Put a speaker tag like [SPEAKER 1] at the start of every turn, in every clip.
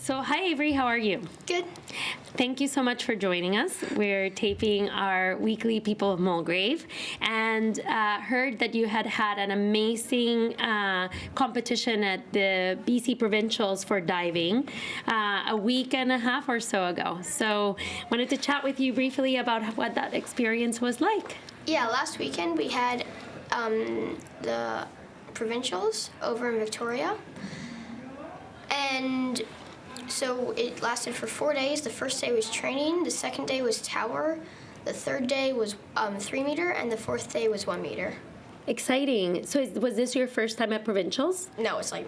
[SPEAKER 1] So, hi Avery, how are you?
[SPEAKER 2] Good.
[SPEAKER 1] Thank you so much for joining us. We're taping our weekly People of Mulgrave, and heard that you had an amazing competition at the BC Provincials for diving a week and a half or so ago. So, wanted to chat with you briefly about what that experience was like.
[SPEAKER 2] Yeah, last weekend we had the Provincials over in Victoria, and so it lasted for 4 days. The first day was training, the second day was tower, the third day was 3 meter, and the fourth day was 1 meter.
[SPEAKER 1] Exciting. So was this your first time at Provincials?
[SPEAKER 2] No, it's like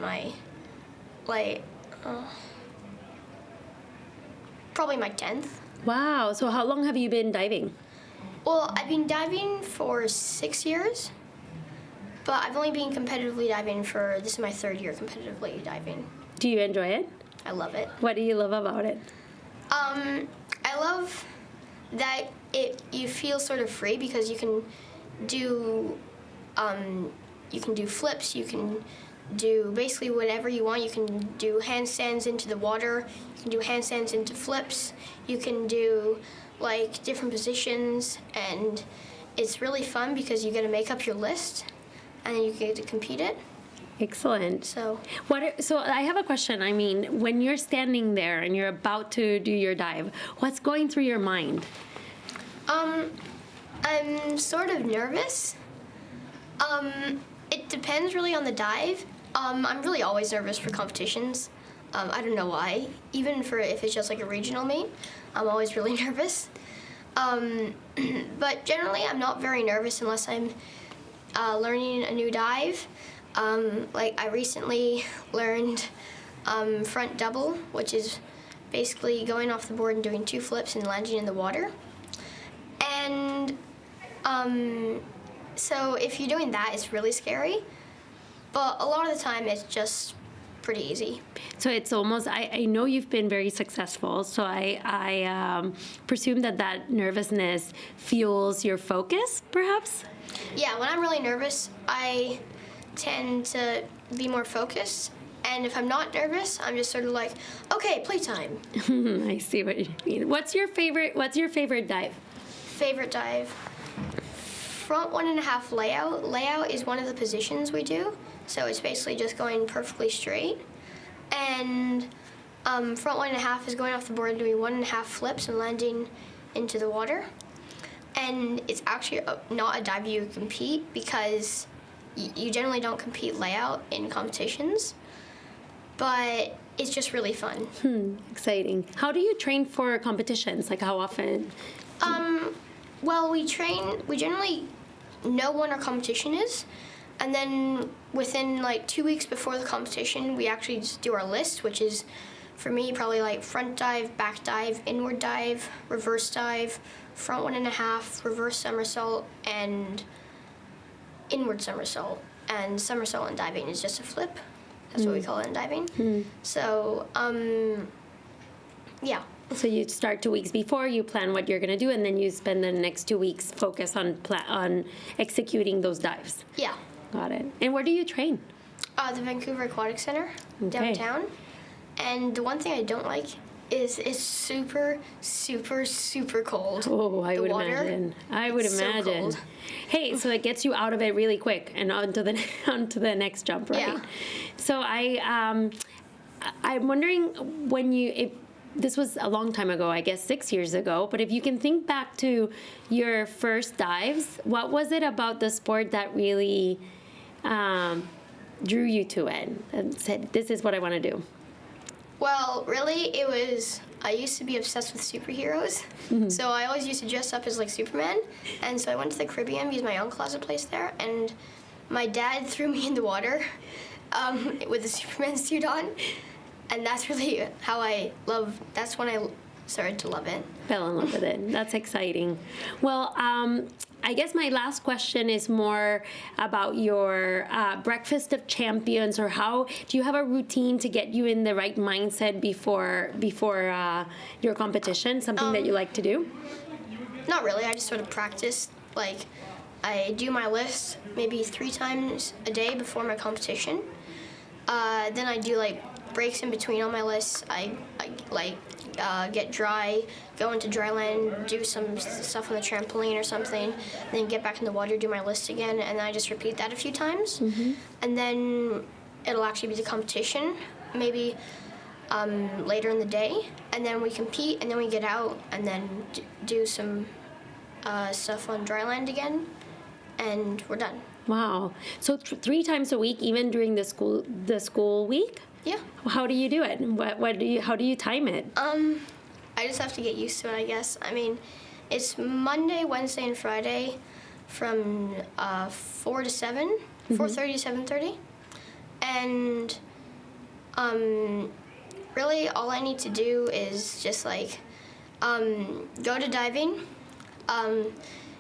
[SPEAKER 2] probably my 10th.
[SPEAKER 1] Wow. So how long have you been diving?
[SPEAKER 2] Well, I've been diving for 6 years, but I've only been competitively diving this is my 3rd year competitively diving.
[SPEAKER 1] Do you enjoy it?
[SPEAKER 2] I love it.
[SPEAKER 1] What do you love about it?
[SPEAKER 2] I love that you feel sort of free because you can do flips, you can do basically whatever you want. You can do handstands into the water, you can do handstands into flips, you can do like different positions, and it's really fun because you get to make up your list and then you get to compete it.
[SPEAKER 1] Excellent.
[SPEAKER 2] So
[SPEAKER 1] I have a question. I mean, when you're standing there and you're about to do your dive, what's going through your mind?
[SPEAKER 2] I'm sort of nervous. It depends really on the dive. I'm really always nervous for competitions. I don't know why. Even if it's just like a regional meet, I'm always really nervous. But generally, I'm not very nervous unless I'm learning a new dive. Like I recently learned front double, which is basically going off the board and doing 2 flips and landing in the water. And so if you're doing that, it's really scary. But a lot of the time, it's just pretty easy.
[SPEAKER 1] So it's almost, I know you've been very successful, so I presume that nervousness fuels your focus, perhaps?
[SPEAKER 2] Yeah, when I'm really nervous, I tend to be more focused, and if I'm not nervous, I'm just sort of like, okay, playtime.
[SPEAKER 1] I see what you mean. What's your favorite dive?
[SPEAKER 2] Favorite dive? Front 1.5 layout. Layout is one of the positions we do, so it's basically just going perfectly straight. And front 1.5 is going off the board and doing 1.5 flips and landing into the water. And it's actually not a dive you compete because you generally don't compete layout in competitions, but it's just really fun.
[SPEAKER 1] Exciting. How do you train for competitions? Like how often?
[SPEAKER 2] Well, we generally know when our competition is, and then within like 2 weeks before the competition, we actually just do our list, which is, for me, probably like front dive, back dive, inward dive, reverse dive, front 1.5, reverse somersault, and inward somersault. And somersault in diving is just a flip. That's what we call it in diving. So, yeah.
[SPEAKER 1] So you start 2 weeks before, you plan what you're going to do, and then you spend the next 2 weeks focus on executing those dives.
[SPEAKER 2] Yeah.
[SPEAKER 1] Got it. And where do you train?
[SPEAKER 2] The Vancouver Aquatic Center, downtown. And the one thing I don't like is it's super, super, super cold.
[SPEAKER 1] Oh, I would imagine.
[SPEAKER 2] So cold.
[SPEAKER 1] Hey, so it gets you out of it really quick and onto the next jump, right?
[SPEAKER 2] Yeah.
[SPEAKER 1] So I'm wondering this was a long time ago, I guess 6 years ago, but if you can think back to your first dives, what was it about the sport that really drew you to it and said, this is what I want to do?
[SPEAKER 2] Well, really, I used to be obsessed with superheroes, so I always used to dress up as like Superman, and so I went to the Caribbean because my uncle has a place there, and my dad threw me in the water with a Superman suit on, and that's really that's when I started to love it.
[SPEAKER 1] Fell in love with it. That's exciting. Well, I guess my last question is more about your breakfast of champions, or how do you have a routine to get you in the right mindset before your competition? Something that you like to do?
[SPEAKER 2] Not really. I just sort of practice. Like, I do my list maybe 3 times a day before my competition. Then I do like breaks in between all my lists, I like get dry, go into dry land, do some stuff on the trampoline or something, then get back in the water, do my list again, and then I just repeat that a few times. And then it'll actually be the competition, maybe later in the day, and then we compete, and then we get out, and then do some stuff on dry land again, and we're done.
[SPEAKER 1] Wow. So 3 times a week, even during the school week?
[SPEAKER 2] Yeah.
[SPEAKER 1] How do you do it? How do you time it?
[SPEAKER 2] I just have to get used to it, I guess. I mean, it's Monday, Wednesday, and Friday from 4 to 7, 4:30 to 7:30. And really all I need to do is just like go to diving,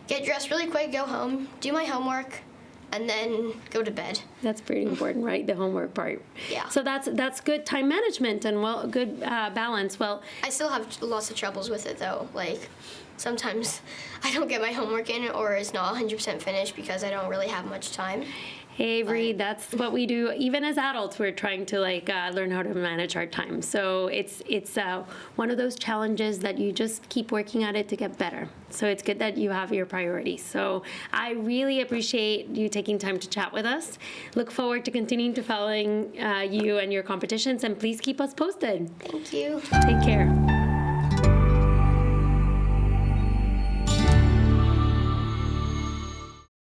[SPEAKER 2] get dressed really quick, go home, do my homework, and then go to bed.
[SPEAKER 1] That's pretty important, right? The homework part.
[SPEAKER 2] Yeah.
[SPEAKER 1] So that's good time management and good balance. Well,
[SPEAKER 2] I still have lots of troubles with it though. Like sometimes I don't get my homework in or it's not 100% finished because I don't really have much time.
[SPEAKER 1] hey, Avery, that's what we do. Even as adults, we're trying to learn how to manage our time. So it's one of those challenges that you just keep working at it to get better. So it's good that you have your priorities. So I really appreciate you taking time to chat with us. Look forward to continuing to following you and your competitions, and please keep us posted.
[SPEAKER 2] Thank you.
[SPEAKER 1] Take care.